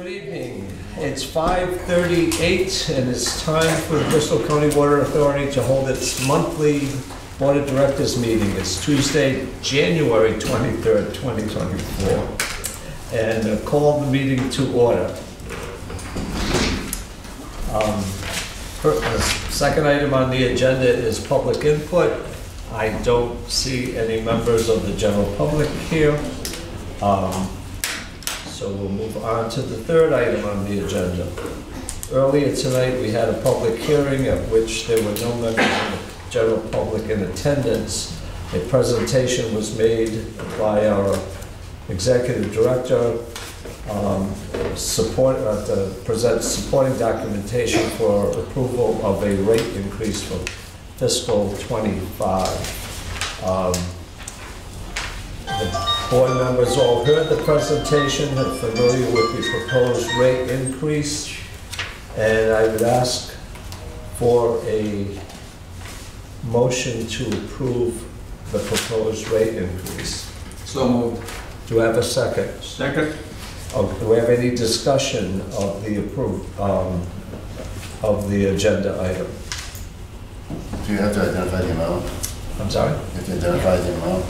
Good evening. It's 5:38 and it's time for the Bristol County Water Authority to hold its monthly Board of Directors meeting. It's Tuesday, January 23rd, 2024. And call the meeting to order. The second item on the agenda is public input. I don't see any members of the general public here. So we'll move on to the third item on the agenda. Earlier tonight, we had a public hearing at which there were no members of the general public in attendance. A presentation was made by our executive director to present supporting documentation for approval of a rate increase for fiscal 25. The board members all heard the presentation, are familiar with the proposed rate increase, and I would ask for a motion to approve the proposed rate increase. So moved. Do I have a second? Second. Do we have any discussion of the of the agenda item? Do you have to identify the amount? I'm sorry? You have to identify the amount?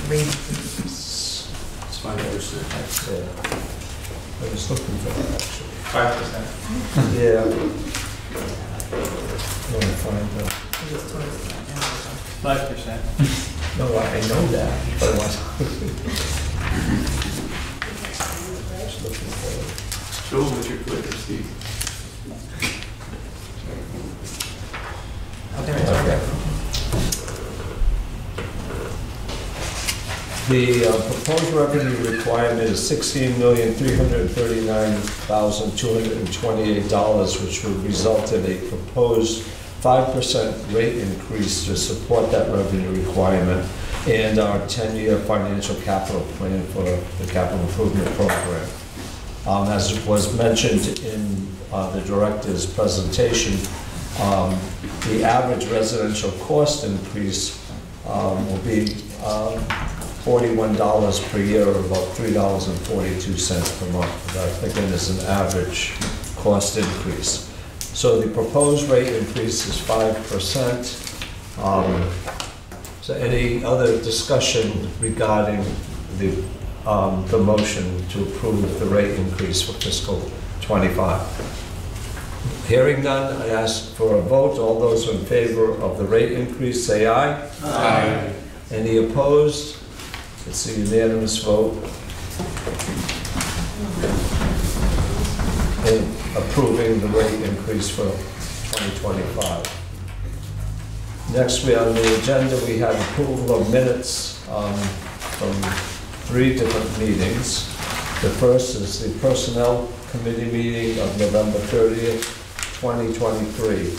It's fine, I understood. Yeah. I was looking for that actually. 5%. Yeah. Let me find that. 5%. No, I know that, but I was just looking for it. Show them what your clicker, Steve. Okay. The proposed revenue requirement is $16,339,228, which would result in a proposed 5% rate increase to support that revenue requirement and our 10-year financial capital plan for the capital improvement program. As was mentioned in the director's presentation, the average residential cost increase will be $41 per year, or about $3.42 per month. That, again, is an average cost increase. So the proposed rate increase is 5%. So any other discussion regarding the motion to approve the rate increase for fiscal 25? Hearing none, I ask for a vote. All those in favor of the rate increase say aye. Aye. Any opposed? It's a unanimous vote in approving the rate increase for 2025. Next, on the agenda, we have approval of minutes from 3 different meetings. The first is the Personnel Committee meeting of November 30th, 2023.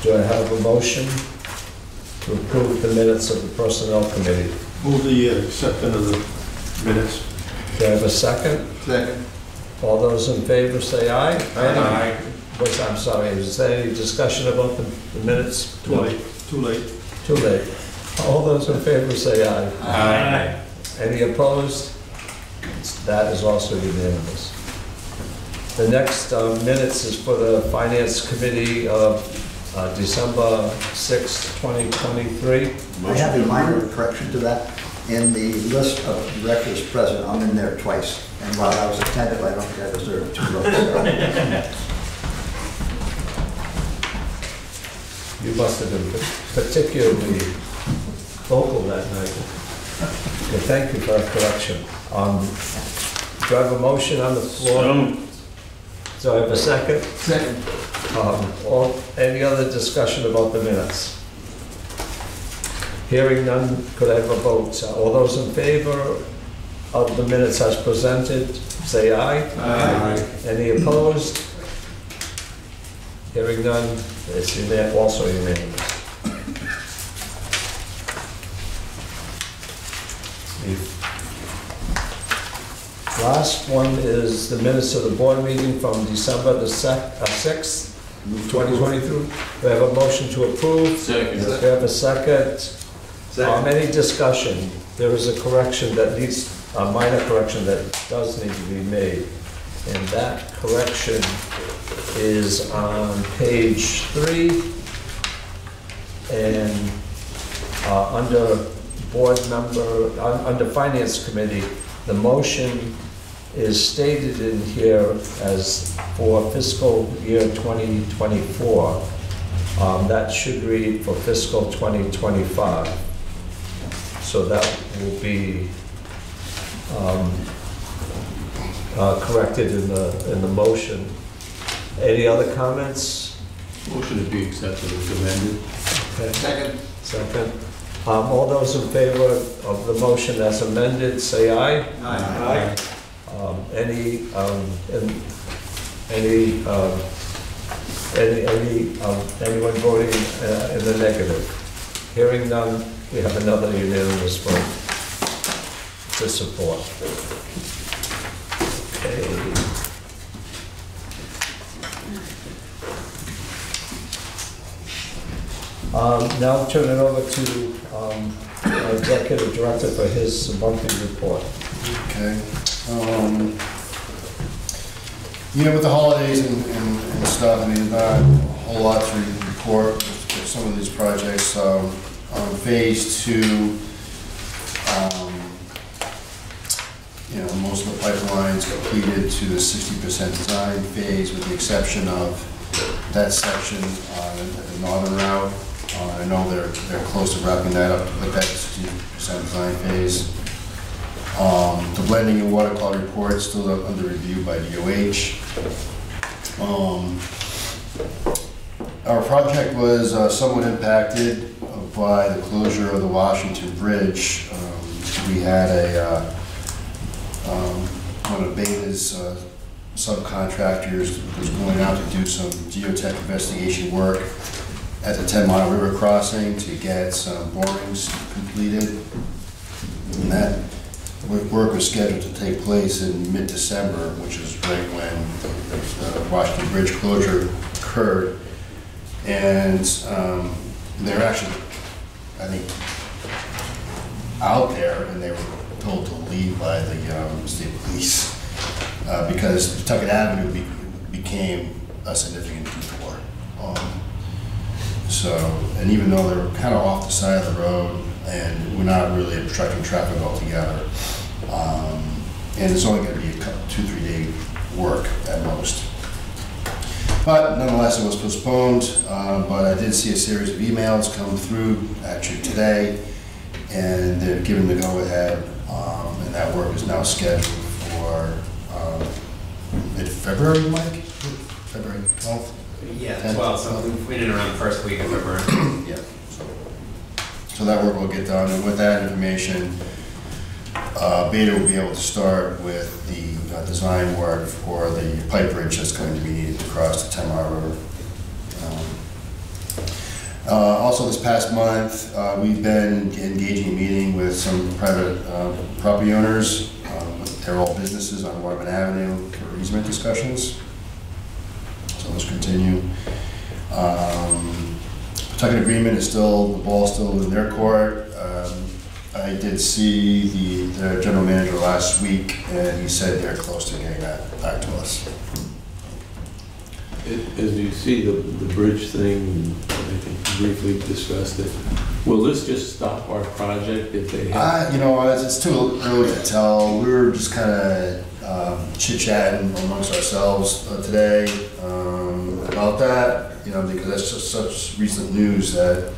Do I have a motion to approve the minutes of the Personnel Committee? Move the acceptance of the minutes. Do I have a second? Second. All those in favor say aye. Aye. I'm sorry, is there any discussion about the minutes? Too late. Too late. Too late. All those in favor say aye. Aye. Any opposed? That is also unanimous. The next minutes is for the Finance Committee of December 6, 2023. I have a minor correction to that. In the list of directors present, I'm in there twice. And while I was attentive, I don't think I deserve 2 votes. You must have been particularly vocal that night. Okay, thank you for that correction. Do I have a motion on the floor? Do I have a second? Second. Any other discussion about the minutes? Hearing none, could I have a vote? All those in favor of the minutes as presented, say aye. Aye. Any opposed? Hearing none, it's also unanimous. The last one is the minutes of the board meeting from December the 6th, 2023. Do I have a motion to approve? Second. Do I have a second? Any discussion? There is a correction that needs, a minor correction that does need to be made. And that correction is on page 3. And under board member, under finance committee, the motion is stated in here as for fiscal year 2024. That should read for fiscal 2025. So that will be corrected in the motion. Any other comments? Motion to be accepted as amended. Okay. Second. Second. All those in favor of the motion as amended, say aye. Aye. Anyone voting in the negative? Hearing none, we have another unanimous vote to support. Okay. Now turn it over to our executive director for his monthly report. Okay. You know, with the holidays and stuff, I mean, not a whole lot to report with some of these projects. On phase 2, you know, most of the pipelines completed to the 60% design phase, with the exception of that section on the northern route. I know they're close to wrapping that up with that 60% design phase. The blending and water quality report is still under review by DOH. Our project was somewhat impacted by the closure of the Washington Bridge. We had one of Beta's subcontractors was going out to do some geotech investigation work at the 10 Mile River crossing to get some borings completed. And that work was scheduled to take place in mid-December, which is right when the Washington Bridge closure occurred. And they're actually, I think, out there, and they were told to leave by the state police because Pawtucket Avenue became a significant detour. And even though they're kind of off the side of the road, and we're not really obstructing traffic altogether, and it's only going to be a 2-3 day work at most. But nonetheless, it was postponed, but I did see a series of emails come through actually today, and they've given the go-ahead, and that work is now scheduled for mid-February, Mike? February 12th? Yeah, 12th, so we did it around the first week of February. Yeah. So that work will get done, and with that information, Beta will be able to start with the design work for the pipe bridge that's going to be needed to cross the 10 Mile River. Also this past month, we've been engaging a meeting with some private property owners. They're all businesses on Waterman Avenue for easement discussions. So those continue. Pawtucket agreement is still, the ball's still in their court. I did see the general manager last week, and he said they're close to getting that back to us. As you see the bridge thing, I think you briefly discussed it. Will this just stop our project if they have? You know, it's too early to tell. We were just kind of chit-chatting amongst ourselves today about that, you know, because that's just such recent news that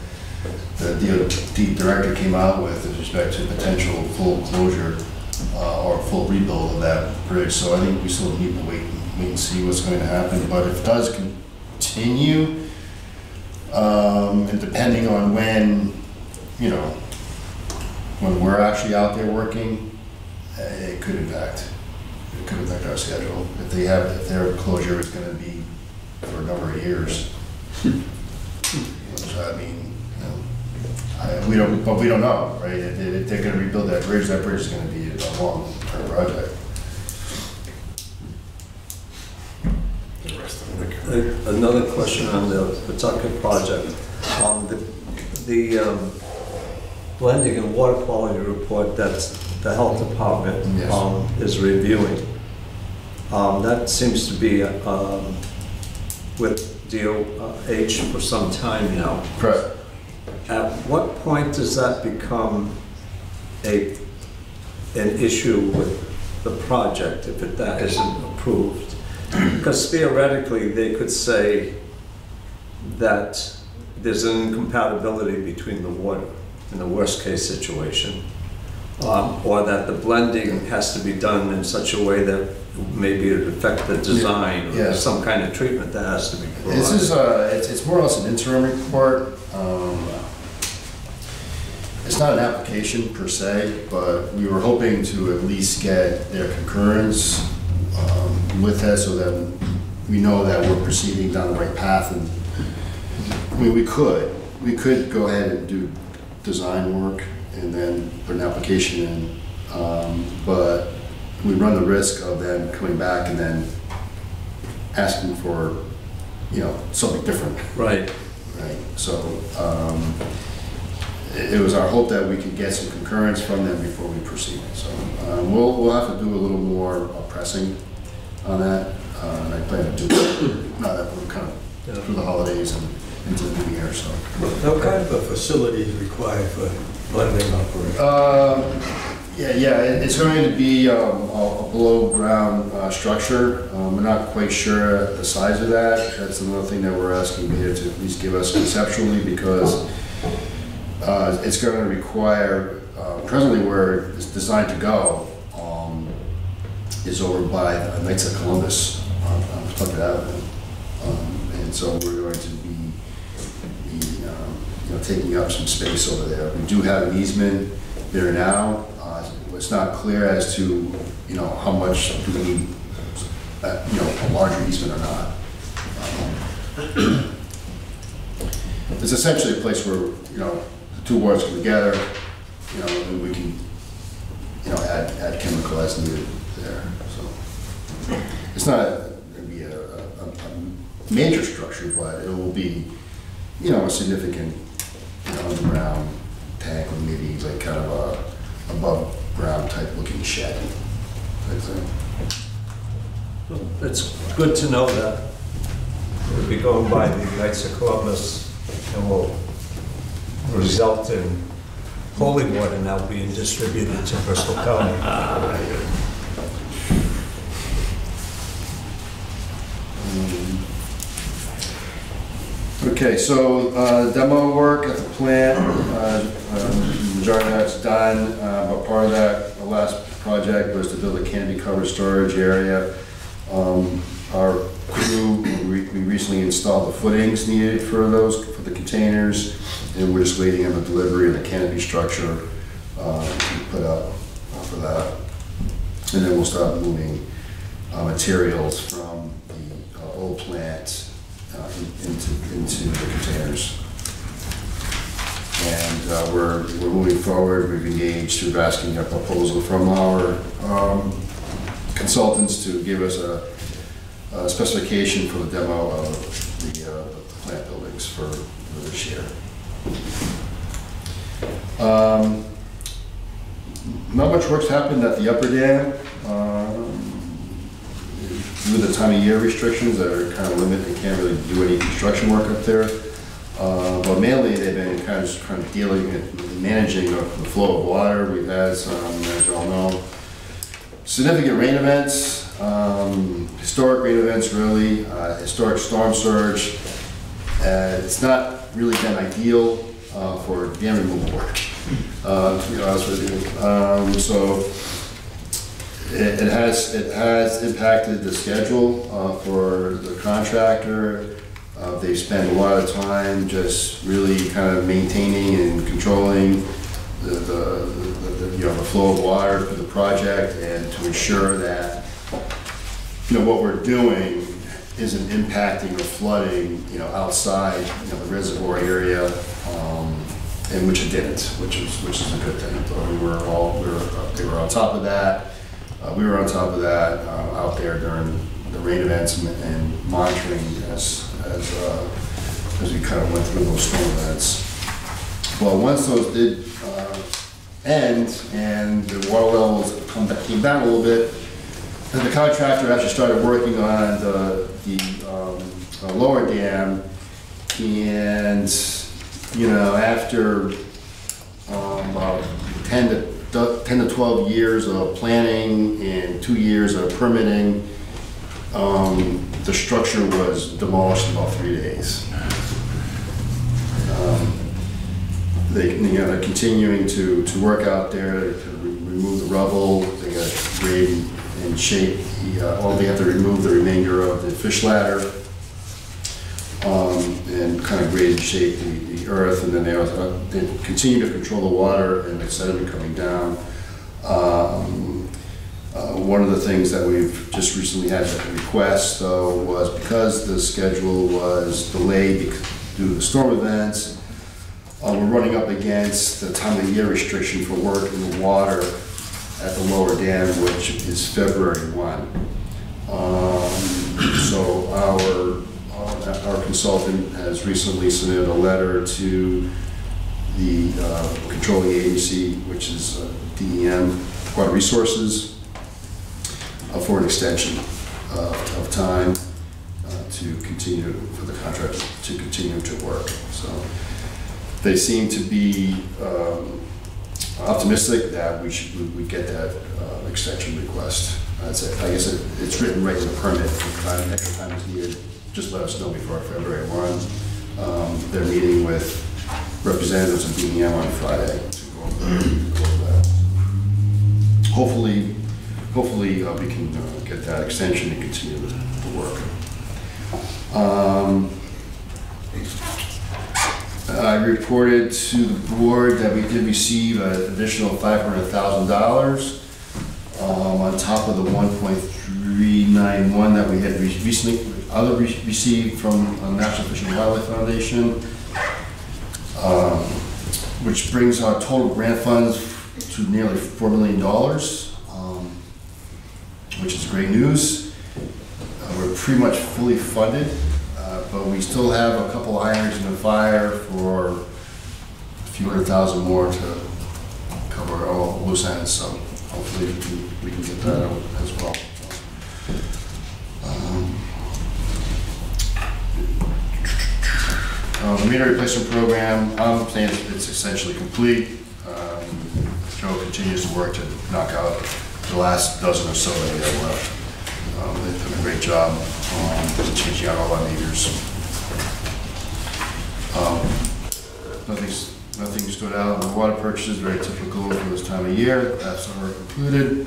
the DOT director came out with respect to potential full closure or full rebuild of that bridge. So I think we still need to wait and see what's going to happen. But if it does continue, and depending on when, you know, when we're actually out there working, it could impact our schedule. If their closure is going to be for a number of years. Which, I mean, we don't know, right? If they're going to rebuild that bridge is going to be a long-term project. Another question on the Pawtucket project. The blending and water quality report that the health department Yes. is reviewing. That seems to be with DOH for some time now. Correct. At what point does that become an issue with the project if that isn't approved? Because theoretically, they could say that there's an incompatibility between the water in the worst case situation, or that the blending has to be done in such a way that maybe it would affect the design, or Yeah. some kind of treatment that has to be provided. This is, it's more or less an interim report. It's not an application per se, but we were hoping to at least get their concurrence with that so that we know that we're proceeding down the right path. And I mean, we could go ahead and do design work and then put an application in, but we run the risk of them coming back and then asking for, something different. Right. Right, so it was our hope that we could get some concurrence from them before we proceed. So we'll have to do a little more pressing on that, and I plan to do it now that we're kind of through the holidays and into the new year. So What kind of a facility is required for blending operation? it's going to be a below ground structure. We're not quite sure the size of that. That's another thing that we're asking here to at least give us conceptually, because it's going to require, presently where it's designed to go is over by the Knights of Columbus, Tucker Avenue. And so we're going to be taking up some space over there. We do have an easement there now. It's not clear as to, how much do we need, a larger easement or not. It's essentially a place where, the two wards come together, and we can, add chemical as needed there. So it's not going to be a major structure, but it will be, a significant, underground tank, or maybe like kind of a above ground type looking shed. It's good to know that we'll be going by the Knights of Columbus and will result in holy water now being distributed to Bristol County. Okay, so demo work at the plant, majority of that's done, but part of that, the last project was to build a canopy covered storage area. Our crew, we recently installed the footings needed for the containers, and we're just waiting on the delivery of the canopy structure to put up for that. And then we'll start moving materials from the old plant into the containers. And we're moving forward. We've engaged through asking a proposal from our consultants to give us a specification for the demo of the plant buildings for this year. Not much work's happened at the upper dam. Due to the time of year restrictions that are kind of limited, they can't really do any construction work up there. But mainly they've been kind of dealing and managing the flow of water. We've had some, as you all know, significant rain events, historic rain events really, historic storm surge. It's not really been ideal for dam removal work, to be honest with you. So it has impacted the schedule for the contractor. They spend a lot of time just really kind of maintaining and controlling the flow of water through the project, and to ensure that what we're doing isn't impacting or flooding outside the reservoir area, and which it didn't, which is a good thing. So they were on top of that. We were on top of that out there during the rain events and monitoring as we kind of went through those storm events. Well, once those did end and the water levels came down a little bit, the contractor actually started working on the lower dam, and, you know, after about 10 to 12 years of planning and 2 years of permitting, the structure was demolished in about 3 days. They're continuing to work out there to remove the rubble. They got to grade and shape. They have to remove the remainder of the fish ladder and kind of grade and shape the earth, and then they continue to control the water and the sediment coming down. One of the things that we've just recently had a request, though, was because the schedule was delayed due to the storm events, we're running up against the time of year restriction for work in the water at the lower dam, which is February 1. So our consultant has recently submitted a letter to the controlling agency, which is DEM, Water Resources, for an extension of time to continue, for the contract to continue to work. So they seem to be optimistic that we get that extension request. That's it. I guess it's written right in the permit. If extra time is needed, just let us know before February 1. They're meeting with representatives of DEM on Friday to go over that. Hopefully we can get that extension and continue the work. I reported to the board that we did receive an additional $500,000 on top of the 1.391 that we had recently received from National Fish and Wildlife Foundation, which brings our total grant funds to nearly $4 million, which is great news. We're pretty much fully funded. But we still have a couple irons in the fire for a few $100,000 more to cover all loose ends. So hopefully we can get that out as well. The meter replacement program, I'm saying it's essentially complete. Joe continues to work to knock out the last dozen or so that we have left. They've done a great job changing out all our meters. Nothing stood out. The water purchases, very typical for this time of year. That's already concluded.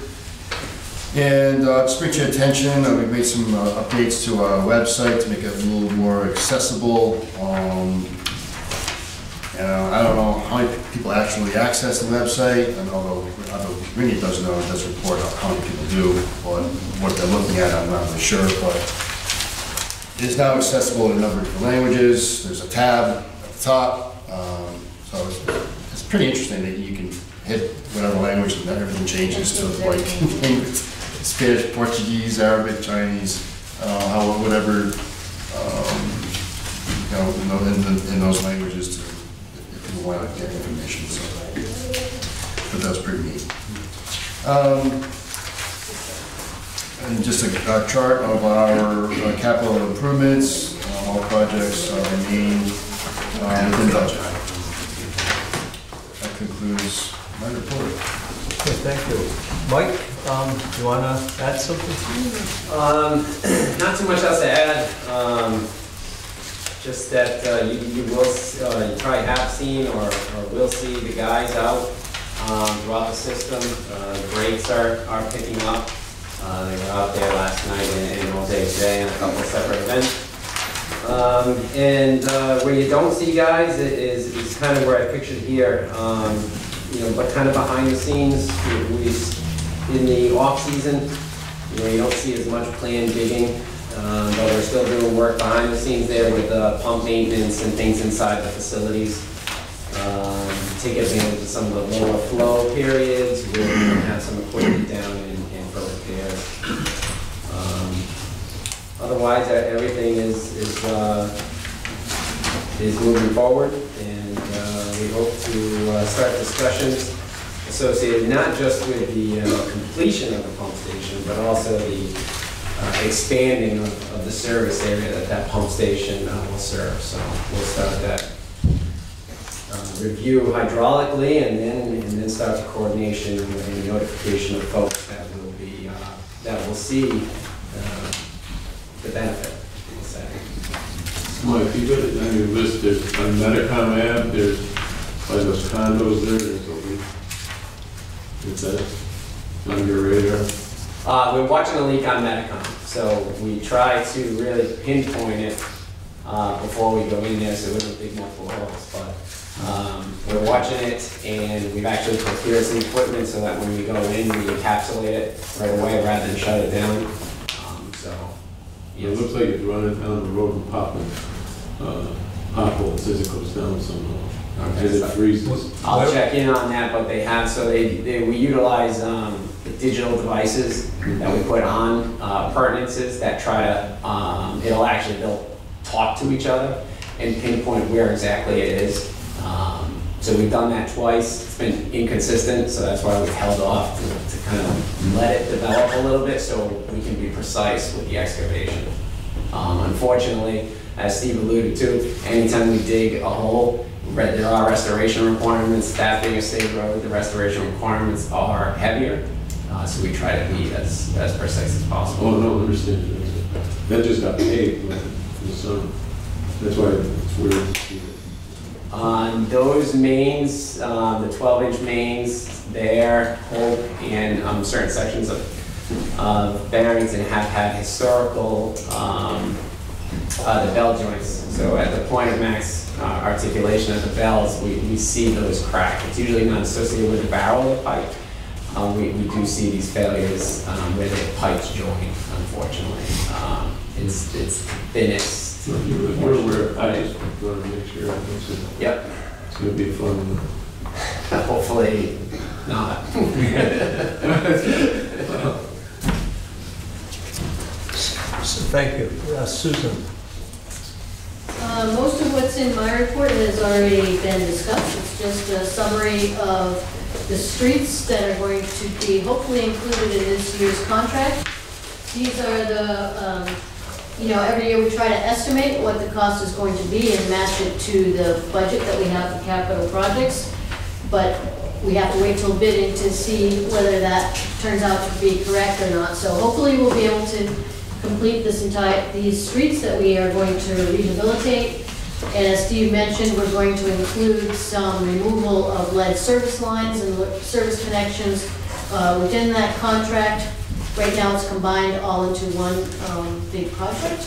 And just bring to your attention, we've made some updates to our website to make it a little more accessible. I don't know how many people actually access the website, and although Ringy does know, it does report how many people do, or what they're looking at, I'm not really sure, but it is now accessible in a number of different languages. There's a tab at the top, so it's pretty interesting that you can hit whatever language and then everything changes to like Spanish, Portuguese, Arabic, Chinese, whatever, in those languages if you want to get information. So, but that's pretty neat. And just a chart of our capital improvements. All projects remain within budget. That concludes my report. Okay, thank you. Mike, you want to add something? Not too much else to add. Just that you probably have seen or will see the guys out throughout the system. The brakes are picking up. They were out there last night and all day today in a couple of separate events. Where you don't see guys is kind of where I pictured here. But kind of behind the scenes, in the off season, you don't see as much planned digging. But we're still doing work behind the scenes there with pump maintenance and things inside the facilities. Take advantage of some of the lower flow periods where we don't have some equipment down in for repairs. Otherwise, everything is moving forward, and we hope to start discussions associated not just with the completion of the pump station, but also the expanding of the service area that that pump station will serve. So we'll start that review hydraulically, and then start the coordination and notification of folks that will be that will see the benefit. We'll say. Mike, you got it on your list, there's on Medicom Ave, there's by those condos there's a leak. Is that on your radar? We're watching a leak on Medicom, so we try to really pinpoint it before we go in there, so we don't dig multiple holes. But we're watching it, and we've actually procured some equipment so that when we go in, we encapsulate it right away rather than shut it down. It looks like it's running down the road and popping potholes as it goes down somehow. As it freezes. I'll check in on that, but they have, so we utilize the digital devices that we put on appurtenances that try to, they'll talk to each other and pinpoint where exactly it is. So we've done that twice. It's been inconsistent, so that's why we've held off to kind of let it develop a little bit so we can be precise with the excavation. Unfortunately, as Steve alluded to, anytime we dig a hole, there are restoration requirements. That being a state road, the restoration requirements are heavier, so we try to be as precise as possible. Oh, no, I understand. That just got paved in the summer. That's why it's weird to see it. On those mains, the 12-inch mains there, Hope, and certain sections of Barrington have had historical, the bell joints. So at the point of max articulation of the bells, we see those crack. It's usually not associated with the barrel of the pipe. We do see these failures where the pipes join, unfortunately. It's thinnest. You're aware, I just want to make sure. Yep. It's going to be fun. Hopefully not. So thank you. Susan. Most of what's in my report has already been discussed. It's just a summary of the streets that are going to be hopefully included in this year's contract. These are the, every year we try to estimate what the cost is going to be and match it to the budget that we have for capital projects. But we have to wait till bidding to see whether that turns out to be correct or not. So hopefully we'll be able to complete these streets that we are going to rehabilitate. And as Steve mentioned, we're going to include some removal of lead service lines and service connections within that contract. Right now it's combined all into one big project.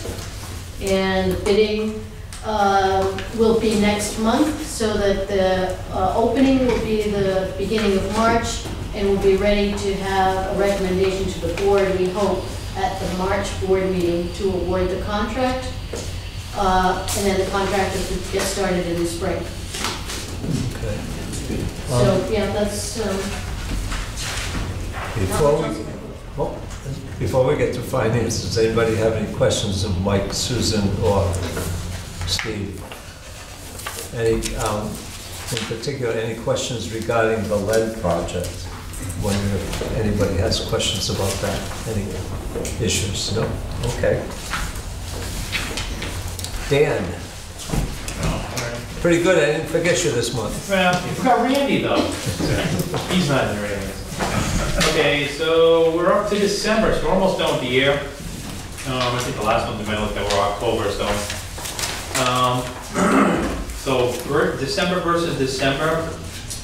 And bidding will be next month, so that the opening will be the beginning of March, and we'll be ready to have a recommendation to the board, we hope, at the March board meeting to award the contract. And then the contractor could get started in the spring. Okay. So, yeah, that's, Before we get to finance, does anybody have any questions of Mike, Susan, or Steve? Any, in particular, any questions regarding the lead project? Wonder if anybody has questions about that, any issues? No? Okay. Dan? Pretty good, I didn't forget you this month. Well, you forgot Randy though. He's not in there anyway. Okay, so we're up to December, so we're almost done with the year. I think the last one we might look at were October, so. So for December versus December,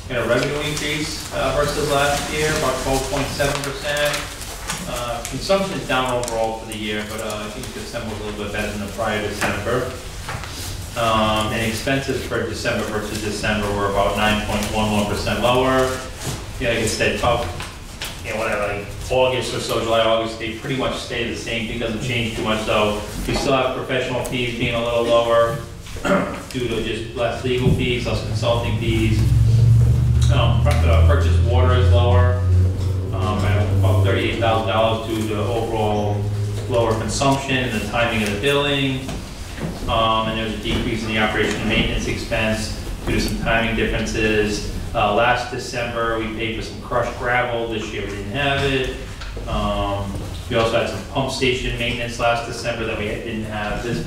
got a revenue increase versus last year, about 12.7%. Consumption is down overall for the year, but I think December was a little bit better than the prior December. And expenses for December versus December were about 9.11% lower. Yeah, like I said, about, whatever, like August or so, July, August, they pretty much stay the same. It doesn't change too much, though. We still have professional fees being a little lower due to just less legal fees, less consulting fees. Purchased water is lower, by about $38,000 due to overall lower consumption and the timing of the billing. And there's a decrease in the operation and maintenance expense due to some timing differences. Last December, we paid for some crushed gravel. This year, we didn't have it. We also had some pump station maintenance last December that we didn't have this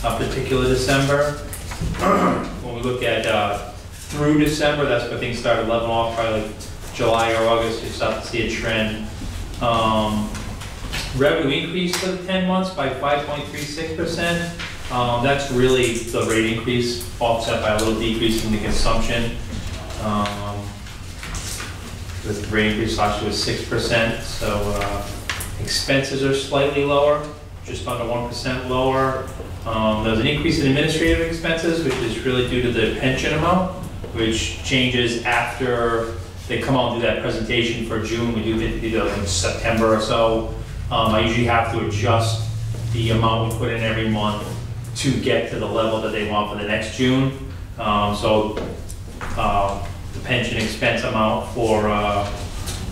particular December. When we look at through December, that's when things started leveling off, probably like July or August, you start to see a trend. Revenue increased for the 10 months by 5.36%. That's really the rate increase offset by a little decrease in the consumption. The rate increase last year was 6%, so expenses are slightly lower, just under 1% lower. There's an increase in administrative expenses, which is really due to the pension amount, which changes after they come out and do that presentation for June. We do it in September or so. I usually have to adjust the amount we put in every month to get to the level that they want for the next June. The pension expense amount for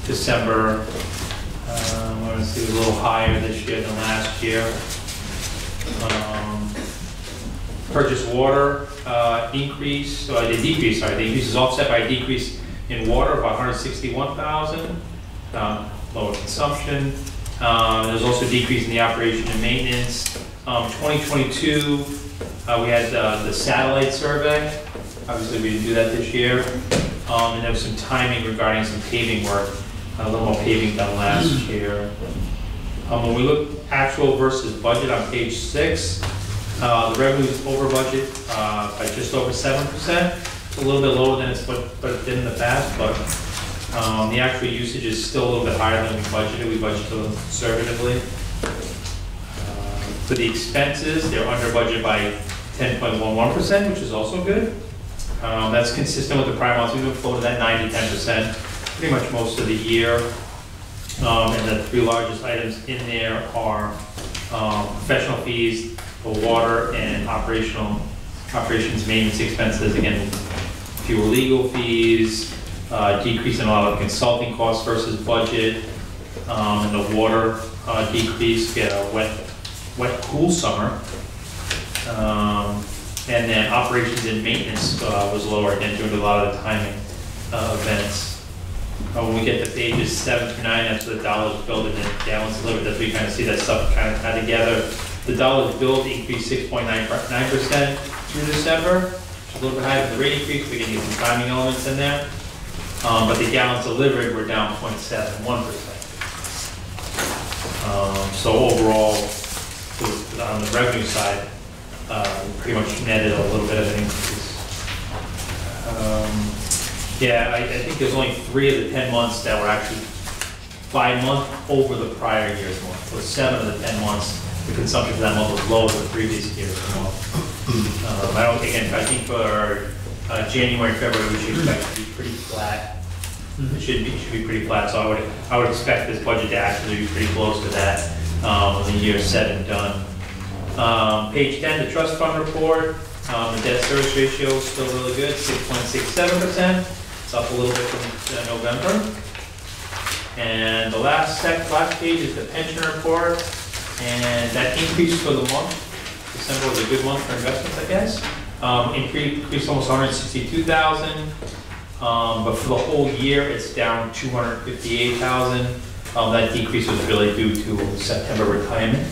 December, I want to see, a little higher this year than last year. Purchase water increase, the decrease is offset by a decrease in water of 161,000, lower consumption. There's also a decrease in the operation and maintenance. 2022, we had the satellite survey. Obviously, we didn't do that this year. And there was some timing regarding some paving work, a little more paving done last year. When we look actual versus budget on page 6, the revenue is over budget by just over 7%. It's a little bit lower than it's been in the past, but the actual usage is still a little bit higher than we budgeted. We budgeted a little conservatively. For the expenses, they're under budget by 10.11%, which is also good. That's consistent with the prior months. We've been floated at 9 to 10% pretty much most of the year. And the 3 largest items in there are professional fees for water and operations maintenance expenses. Again, fewer legal fees, decrease in a lot of consulting costs versus budget, and the water decrease, get a wet, cool summer. And then operations and maintenance was lower, again, due to a lot of the timing events. When we get to pages 7 through 9, that's the dollars billed and the gallons delivered. That's where you kind of see that stuff kind of tied together. The dollars billed increased 6.9% through December, which is a little bit higher than the rate increase. We can get some timing elements in there. But the gallons delivered were down 0.71%. So overall, on the revenue side, pretty much netted a little bit of an increase. Yeah, I think there's only 3 of the 10 months that were actually by month over the prior year's month. So 7 of the 10 months, the consumption for that month was lower than the previous year's month. I think for January and February, we should expect to be pretty flat. It should be pretty flat. So I would expect this budget to actually be pretty close to that when the year's said and done. Page 10, the trust fund report. The debt service ratio is still really good, 6.67%. It's up a little bit from November. And the last page is the pension report. And that increase for the month, December was a good month for investments, I guess. Increased almost 162,000. But for the whole year, it's down 258,000. That decrease was really due to September retirement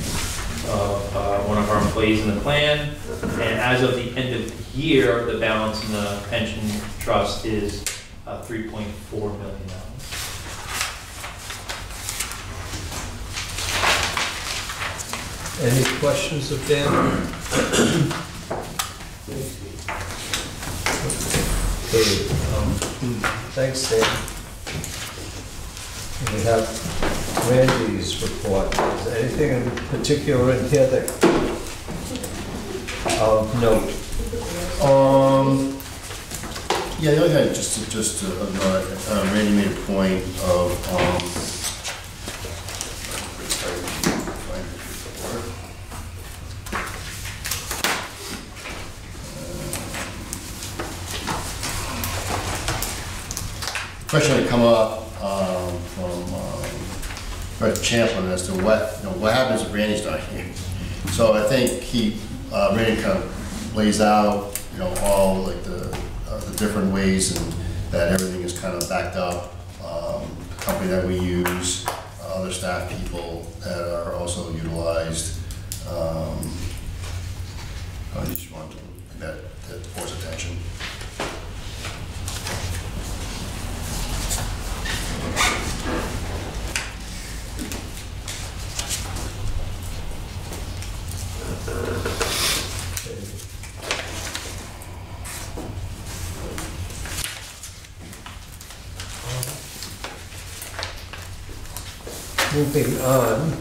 of one of our employees in the plan. And as of the end of the year, the balance in the pension trust is $3.4 million. Any questions of Dan? Okay, thanks, Dan. We have Randy's report. Is there anything in particular in here that note? Yeah, the only thing, just to Randy made a point of, question had come up from Brett Champlin as to what happens if Randy's not here. So I think Randy kind of lays out all like the different ways and that everything is kind of backed up. The company that we use, other staff people that are also utilized. I just want to bring that to the board's attention. Moving on.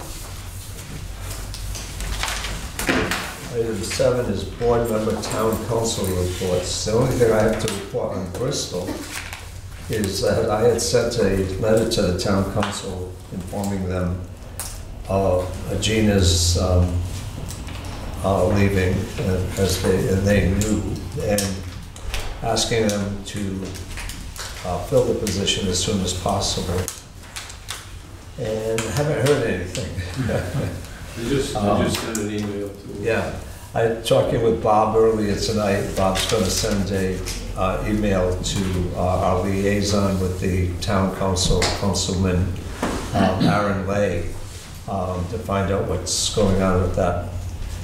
Item 7 is board member town council reports. The only thing I have to report on Bristol is that I had sent a letter to the town council informing them of Gina's leaving, as they knew, and asking them to fill the position as soon as possible. And I haven't heard anything. You just sent an email to. Yeah, I talking with Bob earlier tonight. Bob's going to send a email to our liaison with the town council, Councilman Aaron Lay, to find out what's going on with that.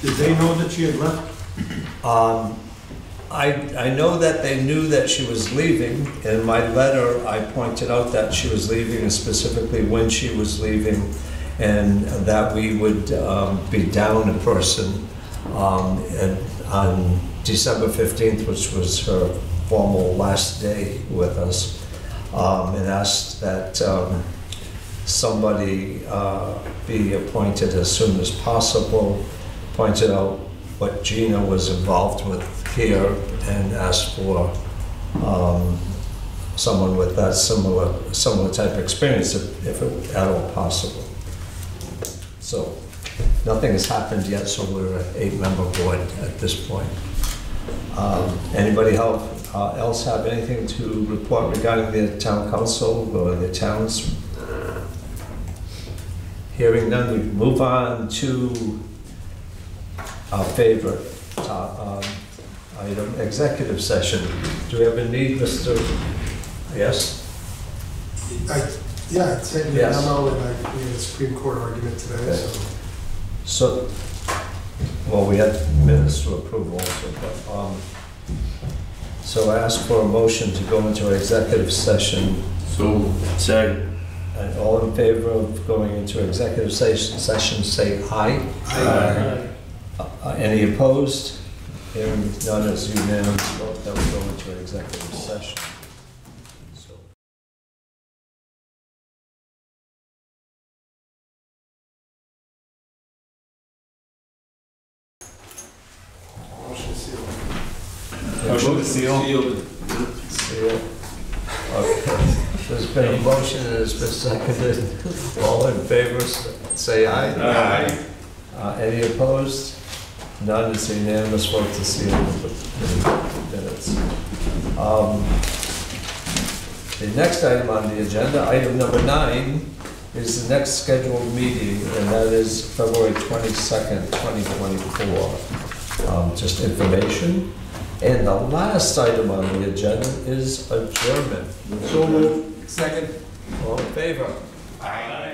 Did they know that she had left? I know that they knew that she was leaving. In my letter, I pointed out that she was leaving and specifically when she was leaving, and that we would be down a person on December 15th, which was her formal last day with us, and asked that somebody be appointed as soon as possible, pointed out what Gina was involved with here, and asked for someone with that similar type of experience, if at all possible. So nothing has happened yet, so we're an 8-member board at this point. Anybody else have anything to report regarding the town council or the towns? Hearing none, we move on to our favorite item, executive session. Do we have a need, Mr. Yes? Yeah, I sent you a Yes. memo and we had a Supreme Court argument today, Okay. so. So, well, we had minutes to approve also, but, so I ask for a motion to go into executive session. So, Second. And all in favor of going into executive session, say aye. Aye. Any opposed? Hearing none, is unanimous vote that we go into executive session. So. Motion to seal. Motion to seal. Seal. Okay. There's been a motion and it's been seconded. All in favor, say aye. Aye. Any opposed? None, it's a unanimous vote to seal the minutes. The next item on the agenda, item number 9, is the next scheduled meeting, and that is February 22nd, 2024. Just information. And the last item on the agenda is adjournment. So moved. Second. All in favor? Aye.